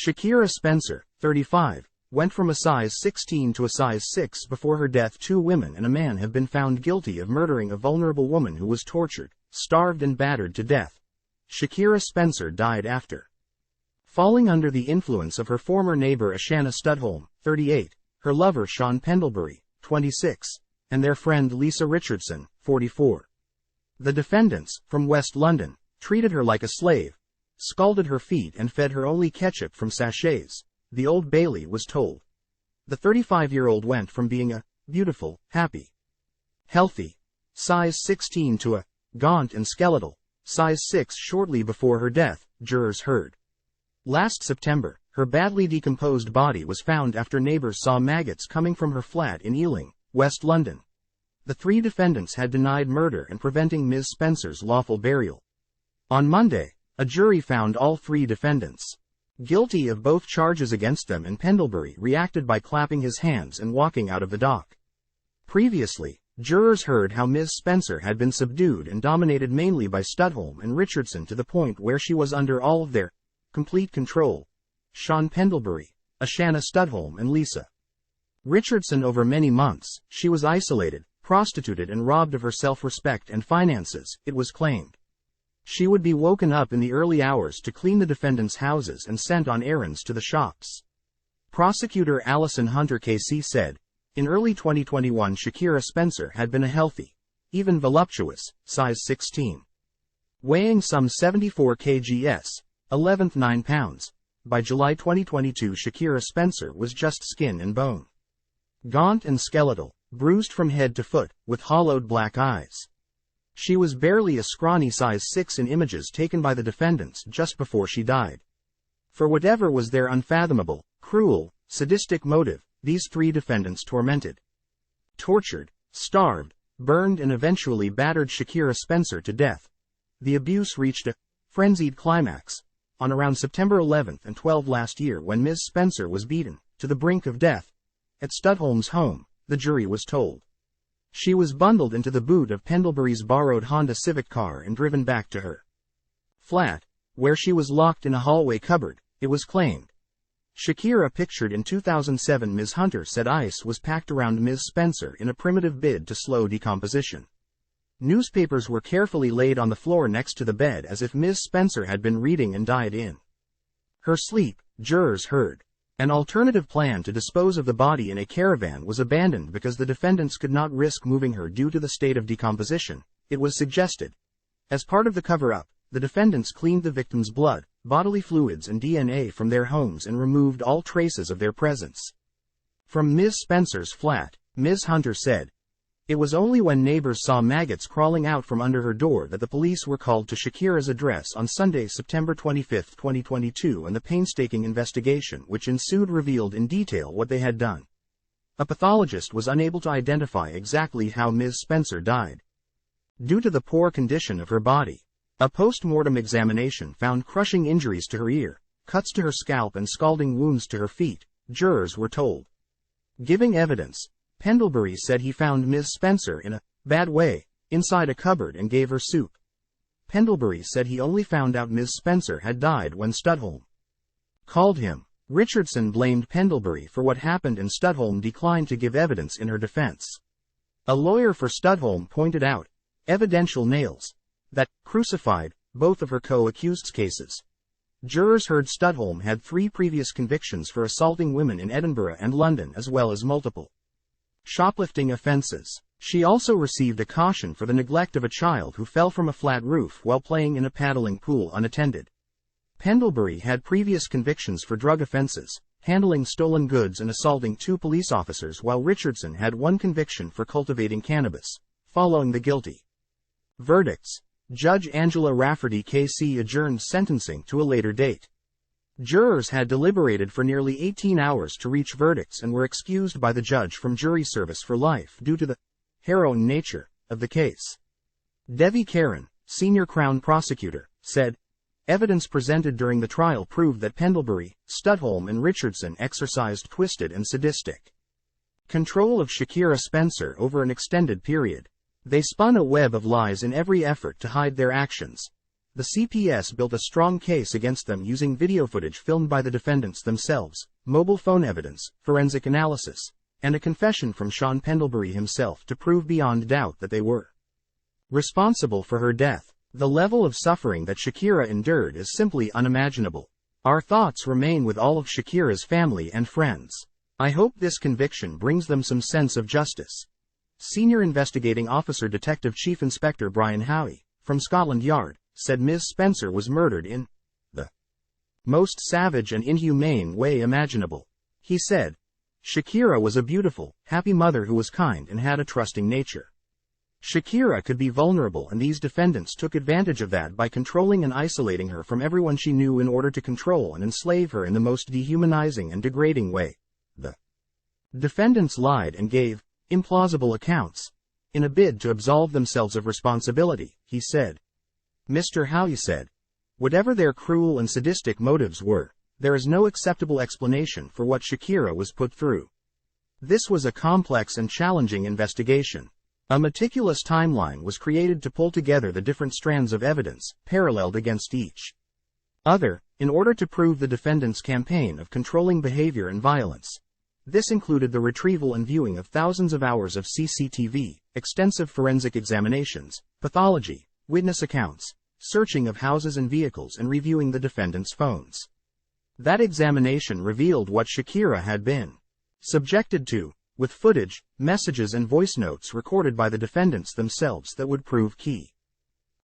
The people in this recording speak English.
Shakira Spencer, 35, went from a size 16 to a size 6 before her death. 2 women and a man have been found guilty of murdering a vulnerable woman who was tortured, starved and battered to death. Shakira Spencer died after falling under the influence of her former neighbor Ashana Studholme, 38, her lover Shaun Pendlebury, 26, and their friend Lisa Richardson, 44. The defendants, from West London, treated her like a slave, scalded her feet and fed her only ketchup from sachets, the Old Bailey was told. The 35-year-old went from being a beautiful, happy, healthy, size 16 to a gaunt and skeletal, size 6 shortly before her death, jurors heard. Last September, her badly decomposed body was found after neighbours saw maggots coming from her flat in Ealing, West London. The 3 defendants had denied murder and preventing Ms. Spencer's lawful burial. On Monday, a jury found all 3 defendants guilty of both charges against them, and Pendlebury reacted by clapping his hands and walking out of the dock. Previously, jurors heard how Ms. Spencer had been subdued and dominated mainly by Studholme and Richardson to the point where she was under all of their complete control. Shaun Pendlebury, Ashana Studholme and Lisa Richardson. Over many months, she was isolated, prostituted and robbed of her self-respect and finances, it was claimed. She would be woken up in the early hours to clean the defendants' houses and sent on errands to the shops. Prosecutor Alison Hunter KC said, in early 2021 Shakira Spencer had been a healthy, even voluptuous, size 16. Weighing some 74 kgs, 9 pounds. By July 2022 Shakira Spencer was just skin and bone. Gaunt and skeletal, bruised from head to foot, with hollowed black eyes. She was barely a scrawny size 6 in images taken by the defendants just before she died. For whatever was their unfathomable, cruel, sadistic motive, these 3 defendants tormented, tortured, starved, burned and eventually battered Shakira Spencer to death. The abuse reached a frenzied climax on around September 11 and 12 last year when Ms. Spencer was beaten to the brink of death at Studholme's home, the jury was told. She was bundled into the boot of Pendlebury's borrowed Honda Civic car and driven back to her flat, where she was locked in a hallway cupboard, it was claimed. Shakira, pictured in 2007, Ms. Hunter said ice was packed around Ms. Spencer in a primitive bid to slow decomposition. Newspapers were carefully laid on the floor next to the bed as if Ms. Spencer had been reading and died in her sleep, jurors heard. An alternative plan to dispose of the body in a caravan was abandoned because the defendants could not risk moving her due to the state of decomposition, it was suggested. As part of the cover-up, the defendants cleaned the victim's blood, bodily fluids and DNA from their homes and removed all traces of their presence. From Ms. Spencer's flat, Ms. Hunter said, it was only when neighbors saw maggots crawling out from under her door that the police were called to Shakira's address on Sunday, September 25, 2022, and the painstaking investigation which ensued revealed in detail what they had done. A pathologist was unable to identify exactly how Ms. Spencer died due to the poor condition of her body. A post-mortem examination found crushing injuries to her ear, cuts to her scalp and scalding wounds to her feet, jurors were told. Giving evidence, Pendlebury said he found Ms. Spencer in a bad way inside a cupboard and gave her soup. Pendlebury said he only found out Ms. Spencer had died when Studholme called him. Richardson blamed Pendlebury for what happened and Studholme declined to give evidence in her defense. A lawyer for Studholme pointed out evidential nails that crucified both of her co-accused's cases. Jurors heard Studholme had 3 previous convictions for assaulting women in Edinburgh and London as well as multiple shoplifting offenses. She also received a caution for the neglect of a child who fell from a flat roof while playing in a paddling pool unattended. Pendlebury had previous convictions for drug offenses, handling stolen goods and assaulting 2 police officers, while Richardson had 1 conviction for cultivating cannabis. Following the guilty verdicts, Judge Angela Rafferty KC adjourned sentencing to a later date. Jurors had deliberated for nearly 18 hours to reach verdicts and were excused by the judge from jury service for life due to the harrowing nature of the case. Devi Karan, senior Crown prosecutor, said, evidence presented during the trial proved that Pendlebury, Studholme and Richardson exercised twisted and sadistic control of Shakira Spencer over an extended period. They spun a web of lies in every effort to hide their actions. The CPS built a strong case against them using video footage filmed by the defendants themselves, mobile phone evidence, forensic analysis, and a confession from Shaun Pendlebury himself to prove beyond doubt that they were responsible for her death. The level of suffering that Shakira endured is simply unimaginable. Our thoughts remain with all of Shakira's family and friends. I hope this conviction brings them some sense of justice. Senior Investigating Officer Detective Chief Inspector Brian Howie, from Scotland Yard, said Ms. Spencer was murdered in the most savage and inhumane way imaginable. He said, Shakira was a beautiful, happy mother who was kind and had a trusting nature. Shakira could be vulnerable, and these defendants took advantage of that by controlling and isolating her from everyone she knew in order to control and enslave her in the most dehumanizing and degrading way. The defendants lied and gave implausible accounts in a bid to absolve themselves of responsibility, he said. Mr. Howie said, whatever their cruel and sadistic motives were, there is no acceptable explanation for what Shakira was put through. This was a complex and challenging investigation. A meticulous timeline was created to pull together the different strands of evidence, paralleled against each other, in order to prove the defendants' campaign of controlling behavior and violence. This included the retrieval and viewing of thousands of hours of CCTV, extensive forensic examinations, pathology, witness accounts, searching of houses and vehicles, and reviewing the defendants' phones. That examination revealed what Shakira had been subjected to, with footage, messages and voice notes recorded by the defendants themselves that would prove key